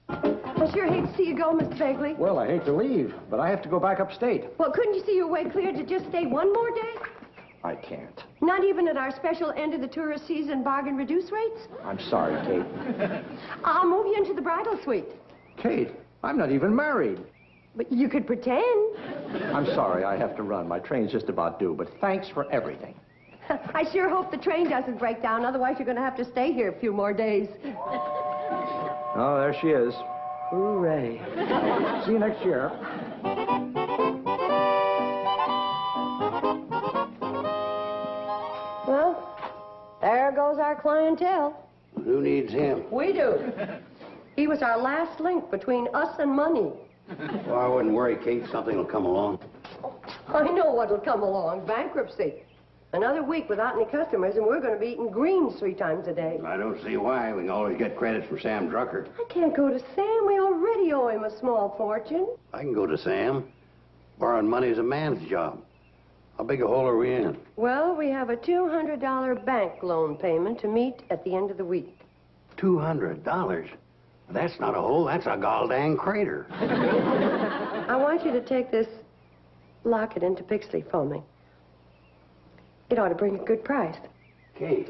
I sure hate to see you go, Mr. Begley. Well, I hate to leave, but I have to go back upstate. Well, couldn't you see your way clear to just stay one more day? I can't. Not even at our special end of the tourist season bargain reduce rates? I'm sorry, Kate. I'll move you into the bridal suite. Kate, I'm not even married. But you could pretend. I'm sorry, I have to run. My train's just about due, but thanks for everything. I sure hope the train doesn't break down, otherwise you're going to have to stay here a few more days. Oh, there she is. Hooray. See you next year. Well, there goes our clientele. Who needs him? We do. He was our last link between us and money. Well, I wouldn't worry, Kate. Something will come along. I know what'll come along. Bankruptcy. Another week without any customers, and we're going to be eating greens 3 times a day. I don't see why. We can always get credits from Sam Drucker. I can't go to Sam. We already owe him a small fortune. I can go to Sam. Borrowing money is a man's job. How big a hole are we in? Well, we have a $200 bank loan payment to meet at the end of the week. $200? That's not a hole. That's a gall-dang crater. I want you to take this locket into Pixley for me. It ought to bring a good price. Kate,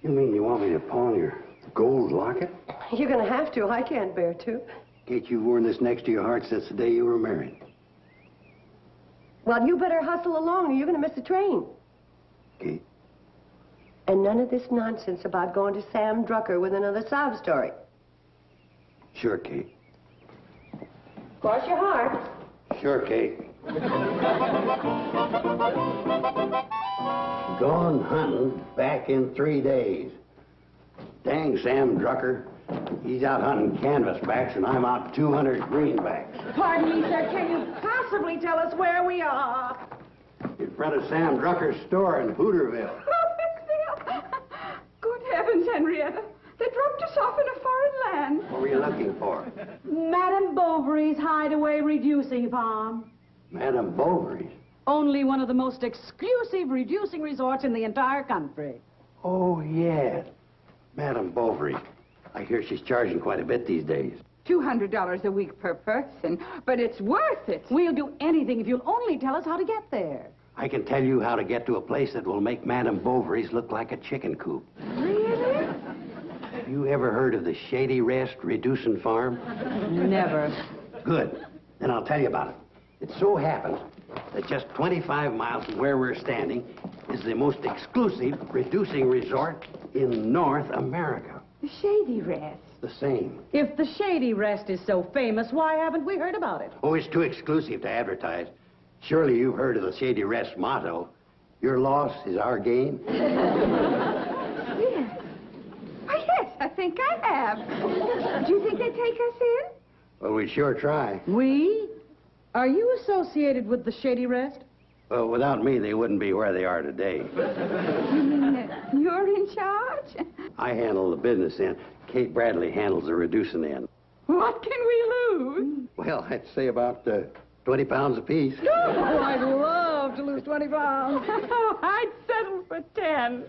you mean you want me to pawn your gold locket? You're going to have to. I can't bear to. Kate, you've worn this next to your heart since the day you were married. Well, you better hustle along or you're going to miss the train. Kate? And none of this nonsense about going to Sam Drucker with another sob story. Sure, Kate. Cross your heart. Sure, Kate. Gone hunting back in 3 days. Dang Sam Drucker. He's out hunting canvasbacks and I'm out 200 greenbacks. Pardon me, sir. Can you possibly tell us where we are? In front of Sam Drucker's store in Hooterville. Good heavens, Henrietta. They dropped us off in a foreign land. What were you looking for? Madame Bovary's Hideaway Reducing Farm. Madame Bovary's? Only one of the most exclusive reducing resorts in the entire country. Oh, yeah. Madame Bovary. I hear she's charging quite a bit these days. $200 a week per person, but it's worth it. We'll do anything if you'll only tell us how to get there. I can tell you how to get to a place that will make Madame Bovary's look like a chicken coop. Really? Have you ever heard of the Shady Rest Reducing Farm? Never. Good. Then I'll tell you about it. It so happens that just 25 miles from where we're standing is the most exclusive reducing resort in North America. The Shady Rest. The same. If the Shady Rest is so famous, why haven't we heard about it? Oh, it's too exclusive to advertise. Surely you've heard of the Shady Rest motto, your loss is our gain. Yes. Oh, yes, I think I have. Do you think they'd take us in? Well, we'd sure try. We? Are you associated with the Shady Rest? Well, without me, they wouldn't be where they are today. You mean you're in charge? I handle the business end. Kate Bradley handles the reducing end. What can we lose? Well, I'd say about 20 pounds apiece. Oh, I'd love to lose 20 pounds. Oh, I'd settle for 10.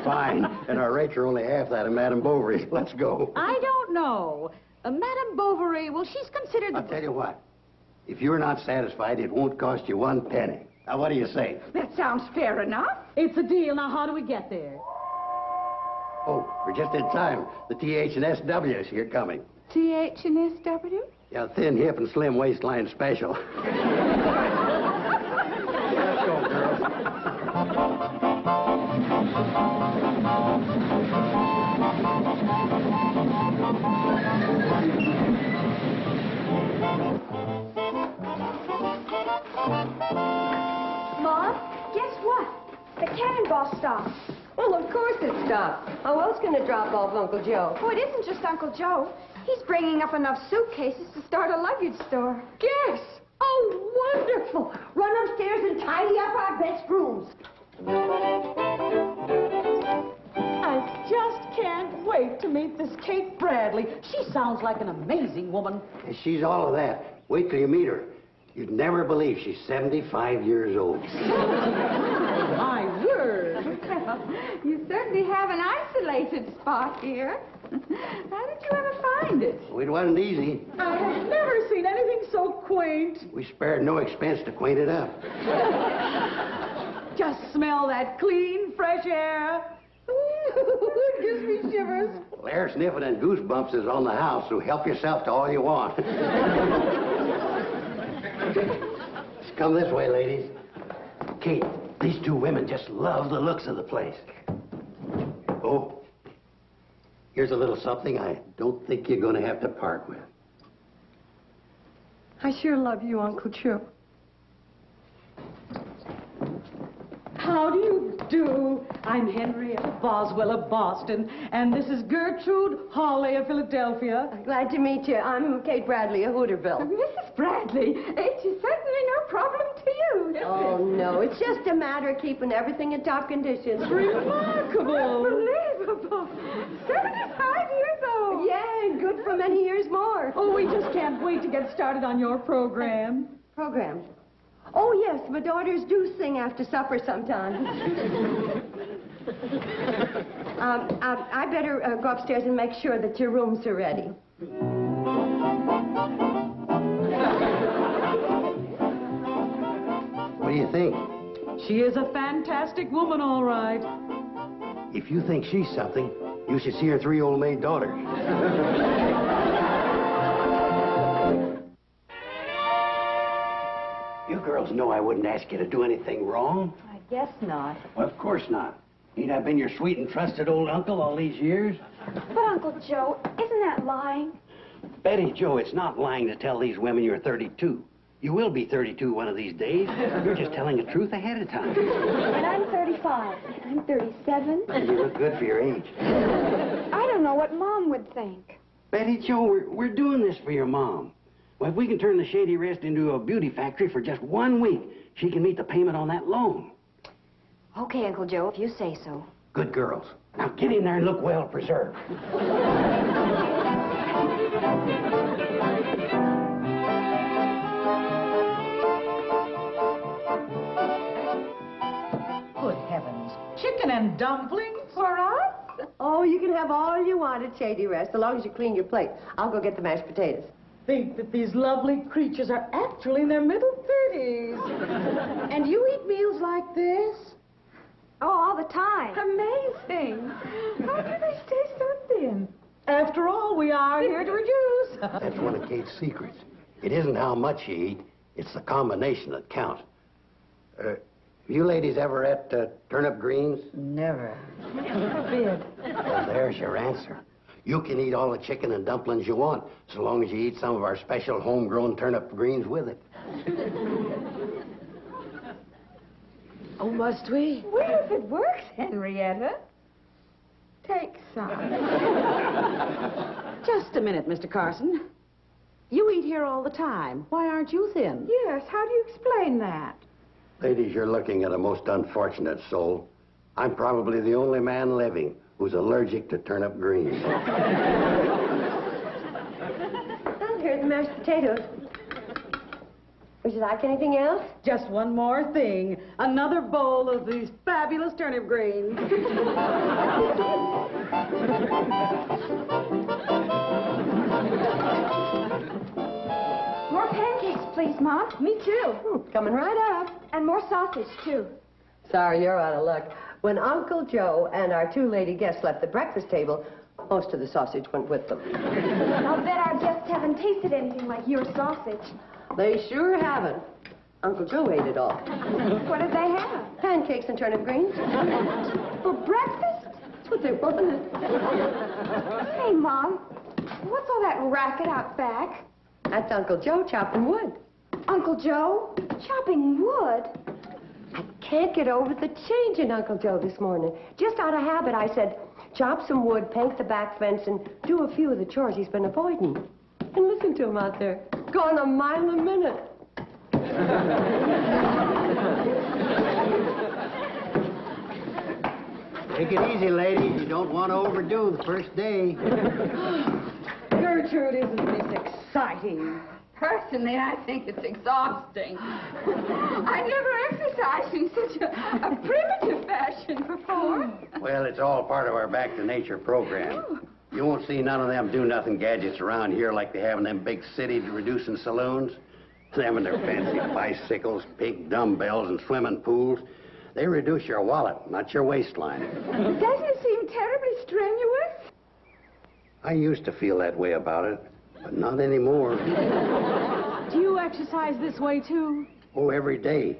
Fine. And our rates are only half that of Madame Bovary's. Let's go. I don't know. Madame Bovary, well, she's considered... I'll tell you what. If you're not satisfied, it won't cost you 1 penny. Now, what do you say? That sounds fair enough. It's a deal. Now, how do we get there? Oh, we're just in time. The TH&SW is here coming. TH&SW? Yeah, thin hip and slim waistline special. Let's go, girls. Mom, guess what? The cannonball stopped. Well, of course it stopped. How else can it drop off Uncle Joe? Oh, it isn't just Uncle Joe. He's bringing up enough suitcases to start a luggage store. Guess. Oh, wonderful. Run upstairs and tidy up our best rooms. I just can't wait to meet this Kate Bradley. She sounds like an amazing woman. And she's all of that. Wait till you meet her. You'd never believe she's 75 years old. My word. You certainly have an isolated spot here. How did you ever find it? Well, it wasn't easy. I have never seen anything so quaint. We spared no expense to clean it up. Just smell that clean, fresh air. It gives me shivers. Well, air sniffing and goosebumps is on the house, so help yourself to all you want. Just come this way, ladies. Kate, these two women just love the looks of the place. Oh, here's a little something I don't think you're going to have to part with. I sure love you, Uncle Joe. How do you do? I'm Henrietta Boswell of Boston, and this is Gertrude Hawley of Philadelphia. Glad to meet you. I'm Kate Bradley of Hooterville. Mrs. Bradley, it is certainly no problem to you. Oh, no. It's just a matter of keeping everything in top condition. Remarkable. Unbelievable. 75 years old. Yeah, and good for many years more. Oh, we just can't wait to get started on your program. Program. Oh, yes, my daughters do sing after supper sometimes. I better go upstairs and make sure that your rooms are ready. What do you think? She is a fantastic woman, all right. If you think she's something, you should see her 3 old maid daughters. You girls know I wouldn't ask you to do anything wrong. I guess not. Well, of course not. Ain't I been your sweet and trusted old uncle all these years? But, Uncle Joe, isn't that lying? Betty Joe, it's not lying to tell these women you're 32. You will be 32 one of these days. You're just telling the truth ahead of time. And I'm 35. I'm 37. You look good for your age. I don't know what Mom would think. Betty Joe, we're doing this for your mom. Well, if we can turn the Shady Rest into a beauty factory for just 1 week, she can meet the payment on that loan. Okay, Uncle Joe, if you say so. Good girls. Now get in there and look well preserved. Good heavens. Chicken and dumplings? For us? Oh, you can have all you want at Shady Rest, so long as you clean your plate. I'll go get the mashed potatoes. Think that these lovely creatures are actually in their middle 30s. And you eat meals like this? Oh, all the time. Amazing. How do they stay so thin? After all, we are here to reduce. That's one of Kate's secrets. It isn't how much you eat, it's the combination that counts. You ladies ever ate turnip greens? Never. Forbid. Well, there's your answer. You can eat all the chicken and dumplings you want, so long as you eat some of our special homegrown turnip greens with it. Oh, must we? Well, if it works, Henrietta, take some. Just a minute, Mr. Carson. You eat here all the time. Why aren't you thin? Yes, how do you explain that? Ladies, you're looking at a most unfortunate soul. I'm probably the only man living who's allergic to turnip greens. Well, here's the mashed potatoes. Would you like anything else? Just one more thing. Another bowl of these fabulous turnip greens. More pancakes, please, Mom. Me too. Coming right up. And more sausage, too. Sorry, you're out of luck. When Uncle Joe and our 2 lady guests left the breakfast table, most of the sausage went with them. I'll bet our guests haven't tasted anything like your sausage. They sure haven't. Uncle Joe ate it all. What did they have? Pancakes and turnip greens. For breakfast? That's what they wanted. Hey, Mom, what's all that racket out back? That's Uncle Joe chopping wood. Uncle Joe? Chopping wood? I can't get over the change in Uncle Joe this morning. Just out of habit, I said, chop some wood, paint the back fence, and do a few of the chores he's been avoiding. And listen to him out there, going a mile a minute. Take it easy, ladies. You don't want to overdo the first day. Gertrude, isn't this exciting? Personally, I think it's exhausting. I never exercised in such a primitive fashion before. Well, it's all part of our Back to Nature program. You won't see none of them do-nothing gadgets around here like they have in them big city-reducing saloons. Them and their fancy bicycles, big dumbbells, and swimming pools. They reduce your wallet, not your waistline. Doesn't it seem terribly strenuous? I used to feel that way about it, but not anymore. Do you exercise this way, too? Oh, every day.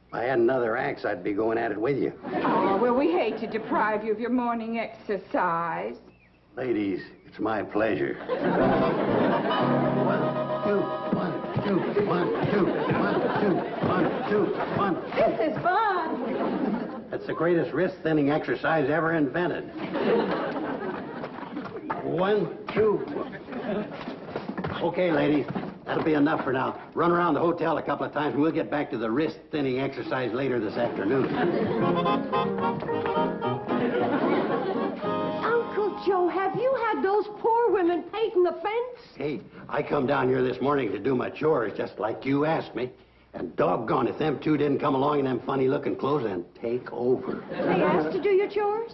If I had another axe, I'd be going at it with you. Oh, well, we hate to deprive you of your morning exercise. Ladies, it's my pleasure. 1, 2, 1, 2, 1, 2, 1, 2, 1, 2, 1. This is fun. That's the greatest wrist-thinning exercise ever invented. 1, 2. Okay, ladies, that'll be enough for now. Run around the hotel a couple of times, and we'll get back to the wrist-thinning exercise later this afternoon. Uncle Joe, have you had those poor women painting the fence? Hey, I come down here this morning to do my chores, just like you asked me. And doggone if them two didn't come along in them funny-looking clothes and take over. They asked to do your chores?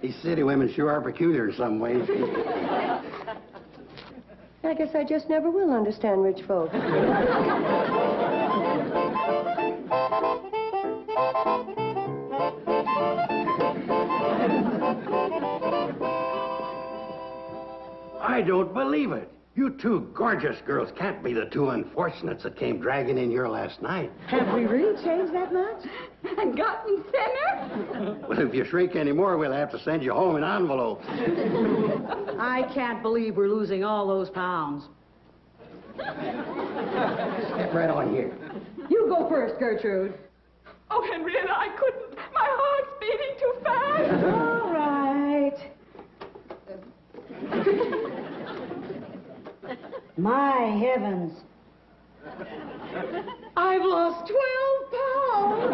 These city women sure are peculiar in some ways. I guess I just never will understand rich folk. I don't believe it. You two gorgeous girls can't be the two unfortunates that came dragging in here last night. Have we really changed that much? And gotten thinner? Well, if you shrink any more, we'll have to send you home in envelopes. I can't believe we're losing all those pounds. Step right on here. You go first, Gertrude. Oh, Henrietta, I couldn't. My heart's beating too fast. All right. My heavens. I've lost 12 pounds.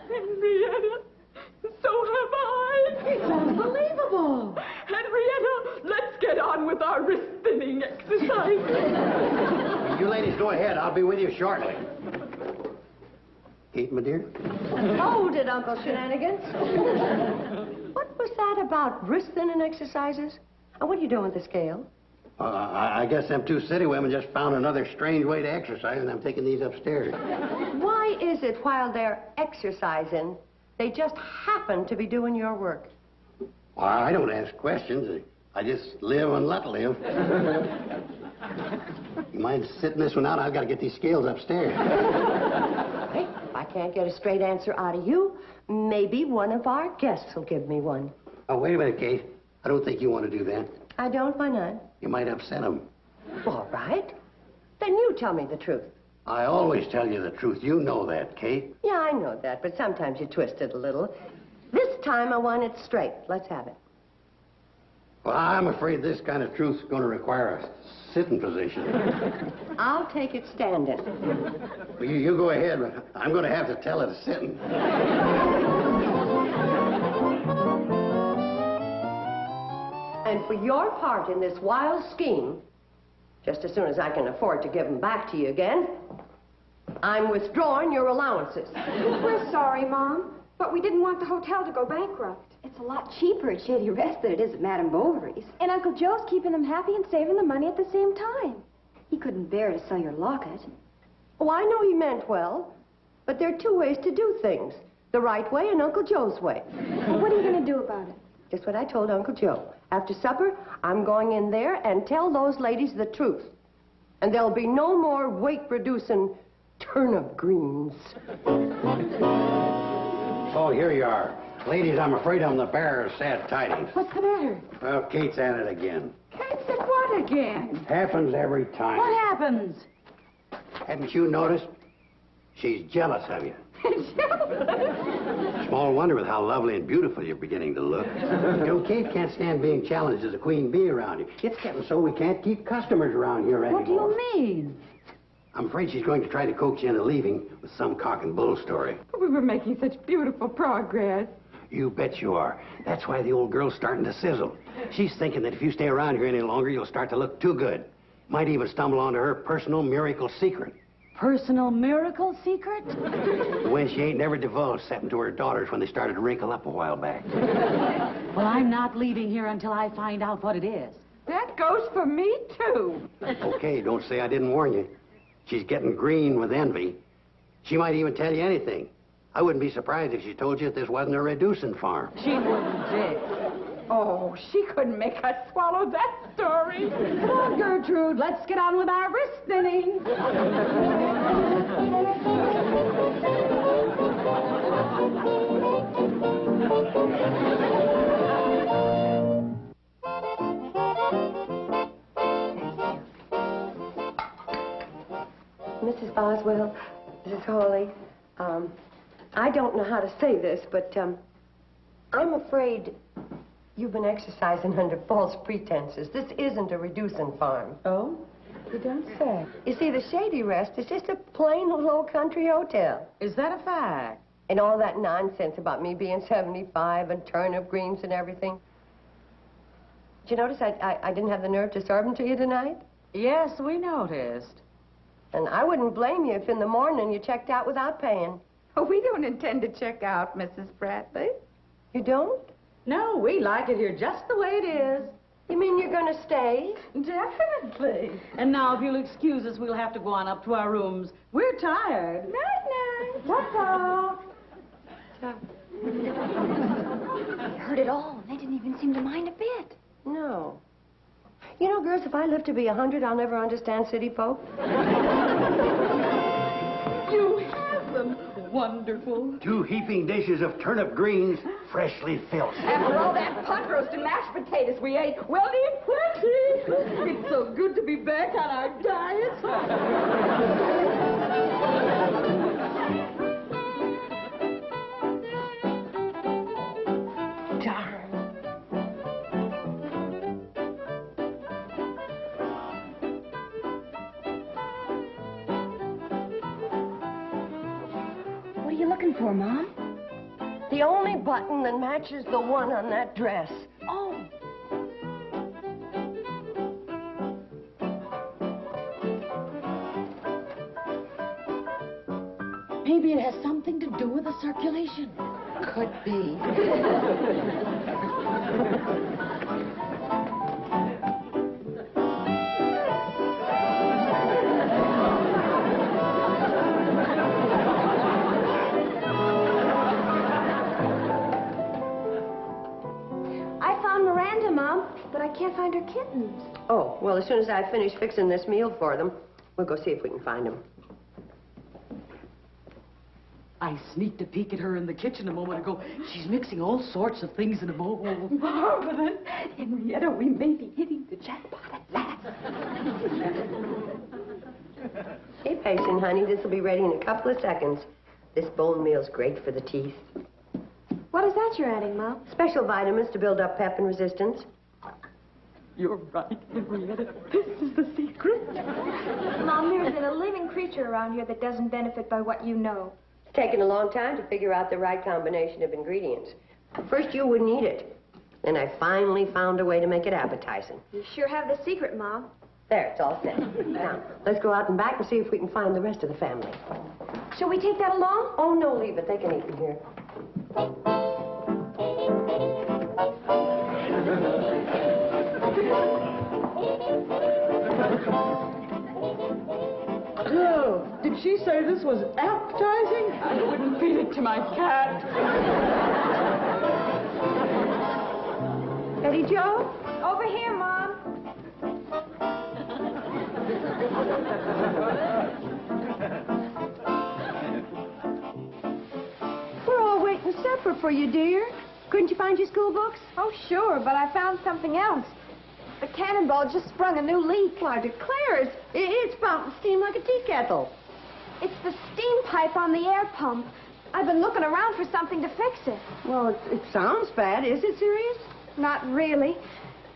Henrietta, so have I. It's unbelievable. Henrietta, let's get on with our wrist-thinning exercise. You ladies go ahead. I'll be with you shortly. Kate, my dear? Hold it, Uncle Shenanigans. What was that about wrist-thinning exercises? And what are you doing with the scale? I guess them two city women just found another strange way to exercise, and I'm taking these upstairs. Why is it while they're exercising, they just happen to be doing your work? Well, I don't ask questions. I just live and let live. You mind sitting this one out? I've got to get these scales upstairs. Hey, if I can't get a straight answer out of you, maybe one of our guests will give me one. Oh, wait a minute, Kate. I don't think you want to do that. I don't, why not? You might upset them. All right. Then you tell me the truth. I always tell you the truth. You know that, Kate. Yeah, I know that, but sometimes you twist it a little. This time I want it straight. Let's have it. Well, I'm afraid this kind of truth's going to require a sitting position. I'll take it standing. Well, you go ahead, but I'm going to have to tell it sitting. And for your part in this wild scheme, just as soon as I can afford to give them back to you again, I'm withdrawing your allowances. We're sorry, Mom, but we didn't want the hotel to go bankrupt. It's a lot cheaper at Shady Rest than it is at Madame Bovary's. And Uncle Joe's keeping them happy and saving the money at the same time. He couldn't bear to sell your locket. Oh, I know he meant well, but there are two ways to do things. The right way and Uncle Joe's way. Well, what are you going to do about it? Just what I told Uncle Joe. After supper, I'm going in there and tell those ladies the truth. And there'll be no more weight-reducing turnip greens. Oh, here you are. Ladies, I'm afraid I'm the bearer of sad tidings. What's the matter? Well, Kate's at it again. Kate's at what again? Happens every time. What happens? Haven't you noticed? She's jealous of you. Small wonder with how lovely and beautiful you're beginning to look. You know, Kate can't stand being challenged as a queen bee around you. It's getting so we can't keep customers around here anymore. What do you mean? I'm afraid she's going to try to coax you into leaving with some cock and bull story. We were making such beautiful progress. You bet you are. That's why the old girl's starting to sizzle. She's thinking that if you stay around here any longer, you'll start to look too good. Might even stumble onto her personal miracle secret. personal miracle secret? When she ain't never divulged something to her daughters when they started to wrinkle up a while back. Well, I'm not leaving here until I find out what it is. That goes for me, too. Okay, don't say I didn't warn you. She's getting green with envy. She might even tell you anything. I wouldn't be surprised if she told you that this wasn't a reducing farm. She wouldn't dare. Oh, she couldn't make us swallow that story. Come on, Gertrude, let's get on with our wrist thinning. Mrs. Boswell, Mrs. Hawley, I don't know how to say this, but I'm afraid you've been exercising under false pretenses. This isn't a reducing farm. Oh? You don't say. You see, the Shady Rest is just a plain little old country hotel. Is that a fact? And all that nonsense about me being 75 and turnip greens and everything. Did you notice I didn't have the nerve to serve them to you tonight? Yes, we noticed. And I wouldn't blame you if in the morning you checked out without paying. Oh, we don't intend to check out, Mrs. Bradley. You don't? No, we like it here just the way it is. You mean you're going to stay? Definitely. And now, if you'll excuse us, we'll have to go on up to our rooms. We're tired. Night-night. Ta-ta. I heard it all, and they didn't even seem to mind a bit. No. You know, girls, if I live to be 100, I'll never understand city folk. You have them. Wonderful. 2 heaping dishes of turnip greens, freshly filled. After all that pot roast and mashed potatoes we ate, we'll need plenty. It's so good to be back on our diet. Darn. What are you looking for, Mom? The only button that matches the one on that dress. Oh. Maybe it has something to do with the circulation. Could be. I found Miranda, Mom, but I can't find her kittens. Oh, well, as soon as I finish fixing this meal for them, we'll go see if we can find them. I sneaked a peek at her in the kitchen a moment ago. She's mixing all sorts of things in a bowl. Marvelous. Henrietta, we may be hitting the jackpot at last. Keep pacing, honey. This will be ready in a couple of seconds. This bone meal's great for the teeth. What is that you're adding, Mom? Special vitamins to build up pep and resistance. You're right, Henrietta. This is the secret. Mom, there isn't a living creature around here that doesn't benefit by what you know. It's taken a long time to figure out the right combination of ingredients. First, you wouldn't eat it. Then I finally found a way to make it appetizing. You sure have the secret, Mom. There, it's all set. Now, let's go out and back and see if we can find the rest of the family. Shall we take that along? Oh, no, leave it. They can eat in here. Oh, did she say this was appetizing? I wouldn't feed it to my cat. Betty Joe? Over here, Mom. We're all waiting supper for you, dear. Couldn't you find your school books? Oh, sure, but I found something else. The cannonball just sprung a new leak. Well, I declare it's spouting steam like a tea kettle. It's the steam pipe on the air pump. I've been looking around for something to fix it. Well, it sounds bad. Is it serious? Not really.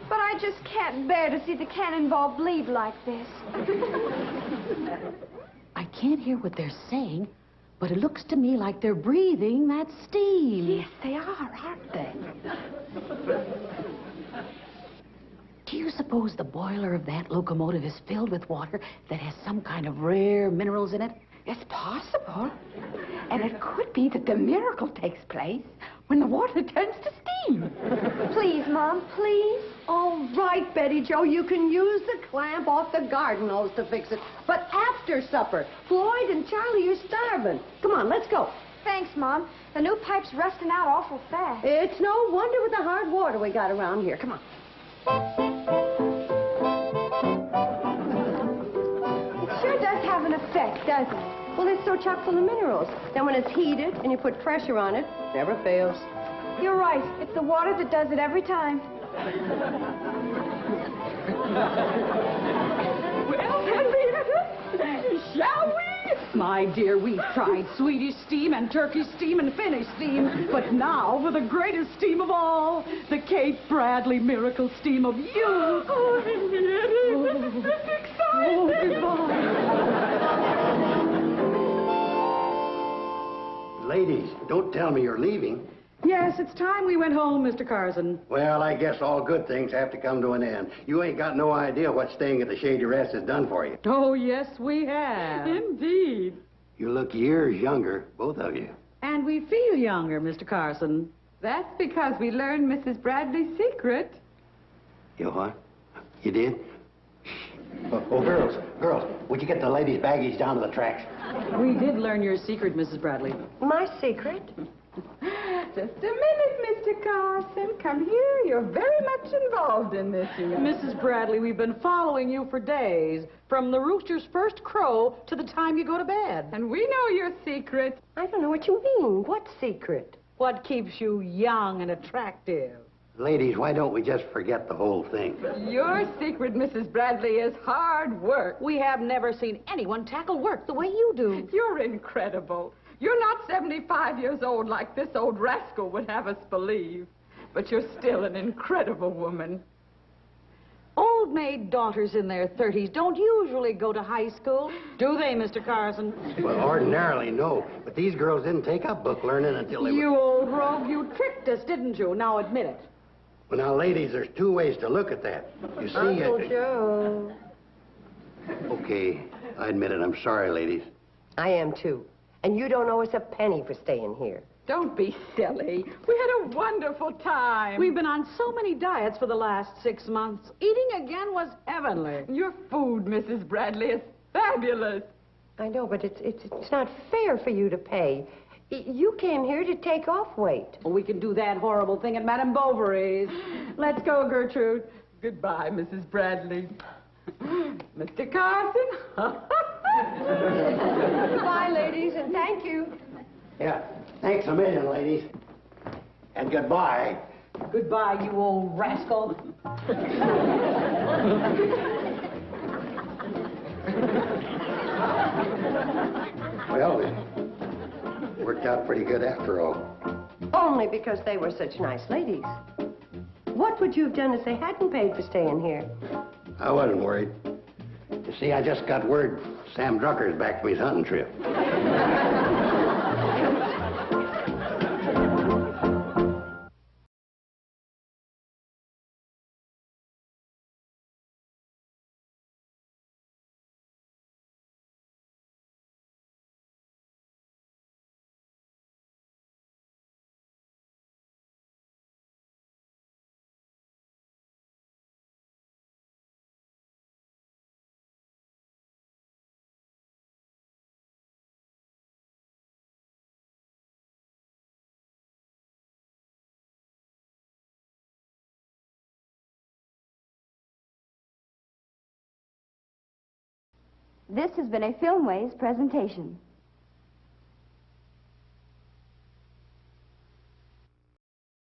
But I just can't bear to see the cannonball bleed like this. I can't hear what they're saying, but it looks to me like they're breathing that steam. Yes, they are, aren't they? Do you suppose the boiler of that locomotive is filled with water that has some kind of rare minerals in it? It's possible. And it could be that the miracle takes place when the water turns to steam. Please, Mom, please. All right, Betty Jo, you can use the clamp off the garden hose to fix it. But after supper, Floyd and Charlie are starving. Come on, let's go. Thanks, Mom. The new pipe's rusting out awful fast. It's no wonder with the hard water we got around here. Come on. It sure does have an effect, doesn't it? Well, it's so chock full of minerals. Then when it's heated and you put pressure on it, never fails. You're right. It's the water that does it every time. Well, Henrietta, shall we? My dear, we've tried Swedish steam and Turkish steam and Finnish steam, but now for the greatest steam of all, the Kate Bradley miracle steam of you. Oh, Henrietta, this is exciting. Oh, goodbye. Ladies, don't tell me you're leaving. Yes, it's time we went home, Mr. Carson. Well, I guess all good things have to come to an end. You ain't got no idea what staying at the Shady Rest has done for you. Oh, yes, we have. Indeed. You look years younger, both of you. And we feel younger, Mr. Carson. That's because we learned Mrs. Bradley's secret. You what? You did? Oh, girls, would you get the ladies' baggage down to the tracks? We did learn your secret, Mrs. Bradley. My secret? Just a minute, Mr. Carson. Come here. You're very much involved in this, you know. Mrs. Bradley, we've been following you for days, from the rooster's first crow to the time you go to bed. And we know your secret. I don't know what you mean. What secret? What keeps you young and attractive? Ladies, why don't we just forget the whole thing? Your secret, Mrs. Bradley, is hard work. We have never seen anyone tackle work the way you do. You're incredible. You're not 75 years old like this old rascal would have us believe. But you're still an incredible woman. Old maid daughters in their 30s don't usually go to high school, do they, Mr. Carson? Well, ordinarily, no. But these girls didn't take up book learning until they You were... old rogue, you tricked us, didn't you? Now admit it. Well, now, ladies, there's two ways to look at that. You see... Uncle Joe. Okay, I admit it. I'm sorry, ladies. I am, too. And you don't owe us a penny for staying here. Don't be silly. We had a wonderful time. We've been on so many diets for the last 6 months. Eating again was heavenly. Your food, Mrs. Bradley, is fabulous. I know, but it's not fair for you to pay. You came here to take off weight. Well, we can do that horrible thing at Madame Bovary's. Let's go, Gertrude. Goodbye, Mrs. Bradley. Mr. Carson. Goodbye, ladies, and thank you. Yeah, thanks a million, ladies. And goodbye. Goodbye, you old rascal. Well, it worked out pretty good after all. Only because they were such nice ladies. What would you have done if they hadn't paid for staying here? I wasn't worried. You see, I just got word Sam Drucker's back from his hunting trip. This has been a Filmways presentation.